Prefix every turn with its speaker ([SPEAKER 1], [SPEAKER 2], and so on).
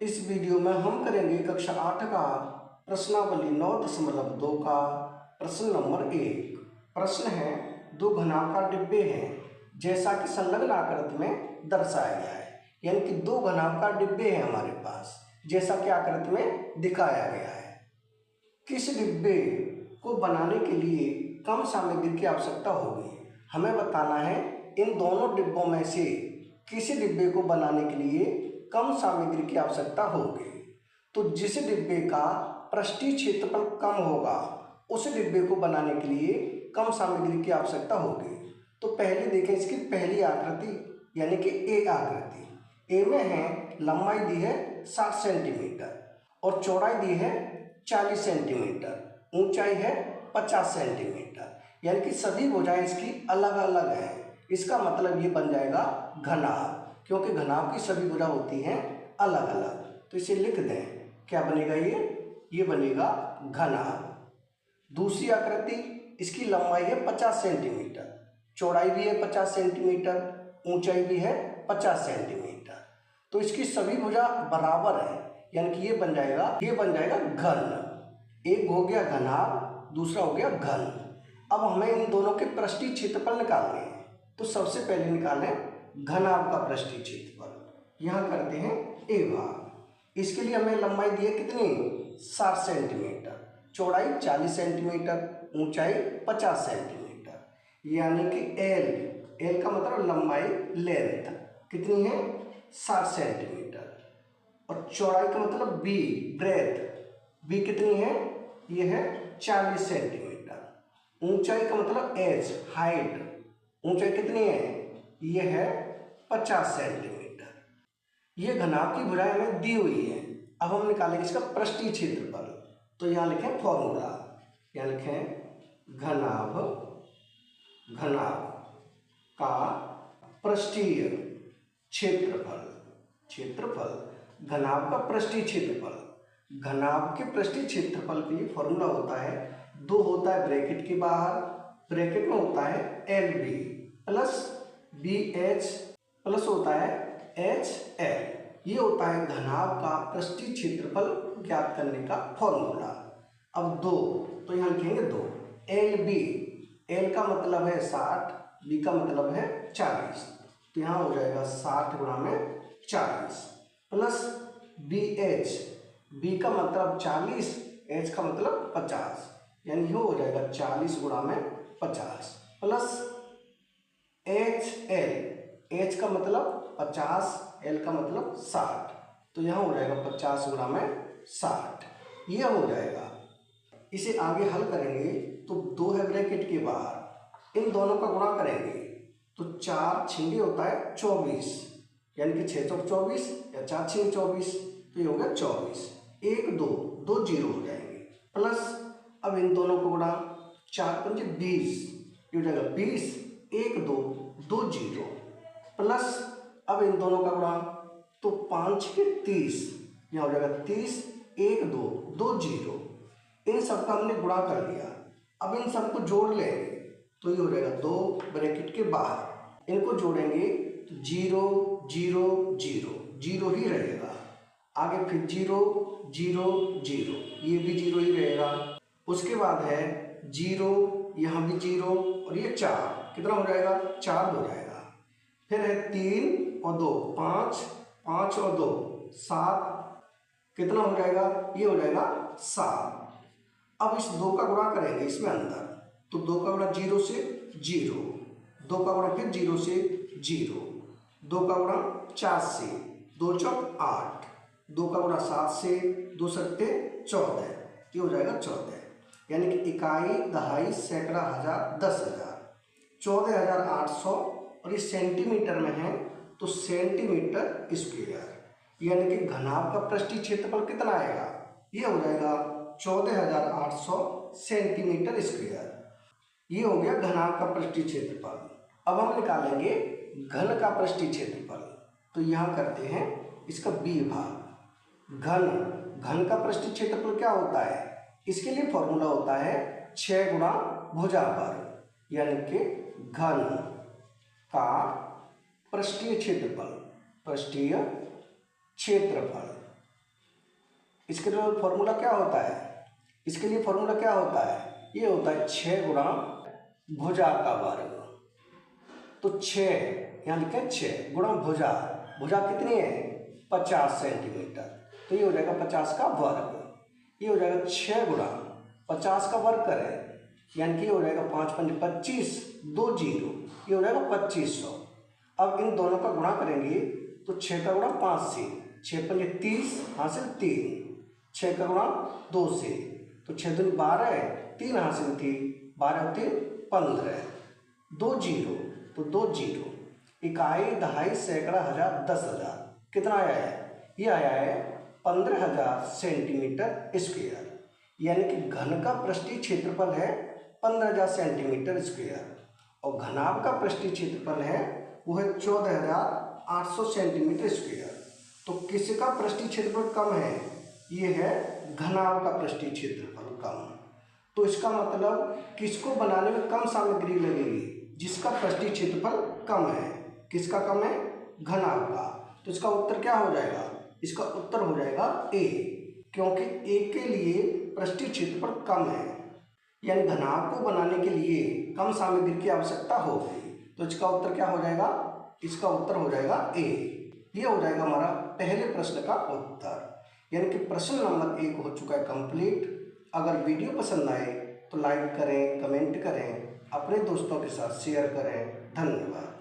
[SPEAKER 1] इस वीडियो में हम करेंगे कक्षा 8 का प्रश्नावली 9.2 का प्रश्न नंबर 1। प्रश्न है, दो घनाकार डिब्बे हैं जैसा कि संलग्न आकृति में दर्शाया गया है। यानी कि दो घनाकार डिब्बे हैं हमारे पास जैसा कि आकृति में दिखाया गया है। किस डिब्बे को बनाने के लिए कम सामग्री की आवश्यकता होगी? हमें बताना है इन दोनों डिब्बों में से किसी डिब्बे को बनाने के लिए कम सामग्री की आवश्यकता होगी। तो जिस डिब्बे का पृष्ठीय क्षेत्रफल कम होगा उस डिब्बे को बनाने के लिए कम सामग्री की आवश्यकता होगी। तो पहले देखें इसकी पहली आकृति यानी कि ए आकृति। ए में है लंबाई दी है 60 सेंटीमीटर और चौड़ाई दी है 40 सेंटीमीटर, ऊंचाई है 50 सेंटीमीटर। यानी कि सभी भुजाएं इसकी अलग अलग है। इसका मतलब ये बन जाएगा घनाभ, क्योंकि घनाभ की सभी भुजा होती हैं अलग अलग। तो इसे लिख दें, क्या बनेगा ये बनेगा घनाभ। दूसरी आकृति, इसकी लंबाई है 50 सेंटीमीटर, चौड़ाई भी है 50 सेंटीमीटर, ऊंचाई भी है 50 सेंटीमीटर। तो इसकी सभी भुजा बराबर है, यानी कि ये बन जाएगा घन। एक हो गया घनाभ, दूसरा हो गया घन। अब हमें इन दोनों के पृष्ठीय क्षेत्रफल निकालने हैं। तो सबसे पहले निकालें घनाभ का पृष्ठीय क्षेत्रफल। यहाँ करते हैं ए भाग। इसके लिए हमें लंबाई दी है कितनी? 60 सेंटीमीटर, चौड़ाई 40 सेंटीमीटर, ऊंचाई 50 सेंटीमीटर। यानी कि एल का मतलब लंबाई, लेंथ कितनी है? 60 सेंटीमीटर। और चौड़ाई का मतलब बी, ब्रेथ, बी कितनी है? ये है 40 सेंटीमीटर। ऊंचाई का मतलब एच, हाइट, ऊंचाई कितनी है? ये है 50 सेंटीमीटर। ये घनाभ की भुजाएं हमें दी हुई है। अब हम निकालेंगे इसका पृष्ठीय क्षेत्रफल। तो यहाँ लिखें फॉर्मूला, यहाँ लिखें घनाभ का पृष्ठीय क्षेत्रफल। घनाभ का पृष्ठीय क्षेत्रफल। घनाभ के पृष्ठीय क्षेत्रफल के लिए फॉर्मूला होता है, 2 होता है ब्रैकेट के बाहर, ब्रैकेट में होता है LB प्लस BH प्लस होता है HL। ये होता है घनाभ का पृष्ठीय क्षेत्रफल ज्ञात करने का फॉर्मूला। अब 2, तो यहाँ लिखेंगे 2। LB, L का मतलब है 60, B का मतलब है 40। तो यहाँ हो जाएगा 60 गुणा में 40 प्लस BH, B का मतलब 40, H का मतलब 50। यानी ये हो जाएगा 40 गुणा में 50 प्लस HL, H का मतलब 50, L का मतलब 60। तो यहाँ हो जाएगा 50 गुणा में 60, ये हो जाएगा। इसे आगे हल करेंगे तो 2 है ब्रैकेट के बाहर, इन दोनों का गुणा करेंगे तो 4 छिंगे होता है 24, यानी कि 6 चौक 24 या 4 छिंगे 24, तो ये हो गया 24। 1 2 2 जीरो हो जाएंगे प्लस, अब इन दोनों को गुणा, 4 पंजे 20, ये हो जाएगा 20, 1 2 2 जीरो प्लस, अब इन दोनों का गुणा तो 5 के 30, यहाँ हो जाएगा 30, 1 2 2 जीरो। इन सब का हमने गुणा कर लिया। अब इन सबको जोड़ लेंगे तो ये हो जाएगा 2 ब्रैकेट के बाहर, इनको जोड़ेंगे तो 0 0 0 0 ही रहेगा। आगे फिर 0 0 0, ये भी 0 ही रहेगा। उसके बाद है 0, यहाँ भी 0 और ये 4, कितना हो जाएगा? 4 हो जाएगा। फिर है 3 और 2 5, 5 और 2 7, कितना हो जाएगा? ये हो जाएगा 7। अब इस 2 का गुणा करेंगे इसमें अंदर, तो 2 का गुणा 0 से 0, 2 का गुणा फिर 0 से 0, 2 का गुणा 4 से, 2 चौक 8, 2 का गुणा 7 से, 2 सत्ते 14, ये हो जाएगा 14। यानी कि इकाई, दहाई, सैकड़ा, हजार, 10,000, 14,800। और ये सेंटीमीटर में है तो सेंटीमीटर स्क्वायर। यानी कि घनाभ का पृष्ठीय क्षेत्रफल कितना आएगा? ये हो जाएगा 14,800 सेंटीमीटर स्क्वायर। ये हो गया घनाभ का पृष्ठीय क्षेत्रफल। अब हम निकालेंगे घन का पृष्ठीय क्षेत्रफल। तो यहाँ करते हैं इसका B भाग। घन का पृष्ठीय क्षेत्रफल क्या होता है? इसके लिए फॉर्मूला होता है 6 गुणा भुजा वर्ग, यानी कि घन का पृष्ठीय क्षेत्रफल इसके लिए फॉर्मूला क्या होता है? इसके लिए फॉर्मूला क्या होता है? ये होता है 6 गुणा भुजा का वर्ग। तो 6 यहाँ लिखे 6 गुणा भुजा, भुजा कितनी है? 50 सेंटीमीटर। तो ये हो जाएगा 50 का वर्ग। ये हो जाएगा 6 गुणा 50 का वर्ग करें, यानी कि ये हो जाएगा 5 पंजे 25, 2 जीरो, ये हो जाएगा 2500। अब इन दोनों का गुणा करेंगे तो 6 का गुणा 5 से, 6 पंजे 30, हासिल 3, 6 का गुणा 2 से, तो 6 दूनी 12, 3 हासिल थी, 12 3 15, 2 जीरो, तो 2 जीरो, इकाई, दहाई, सैकड़ा, हजार, 10,000, कितना आया है? ये आया है 15,000 सेंटीमीटर स्क्वायर। यानी कि घन का पृष्ठीय क्षेत्रफल है 15,000 सेंटीमीटर स्क्वायर और घनाभ का पृष्ठीय क्षेत्रफल है वो है 14,800 सेंटीमीटर स्क्वायर। तो किसका पृष्ठीय क्षेत्रफल कम है? ये है घनाभ का पृष्ठीय क्षेत्रफल कम। तो इसका मतलब किसको बनाने में कम सामग्री लगेगी? जिसका पृष्ठीय क्षेत्रफल कम है। किसका कम है? घनाभ का। तो इसका उत्तर क्या हो जाएगा? इसका उत्तर हो जाएगा ए, क्योंकि ए के लिए पृष्ठीय क्षेत्रफल कम है, यानी घनाभ को बनाने के लिए कम सामग्री की आवश्यकता होगी। तो इसका उत्तर क्या हो जाएगा? इसका उत्तर हो जाएगा ए। ये हो जाएगा हमारा पहले प्रश्न का उत्तर। यानी कि प्रश्न नंबर 1 हो चुका है कंप्लीट। अगर वीडियो पसंद आए तो लाइक करें, कमेंट करें, अपने दोस्तों के साथ शेयर करें। धन्यवाद।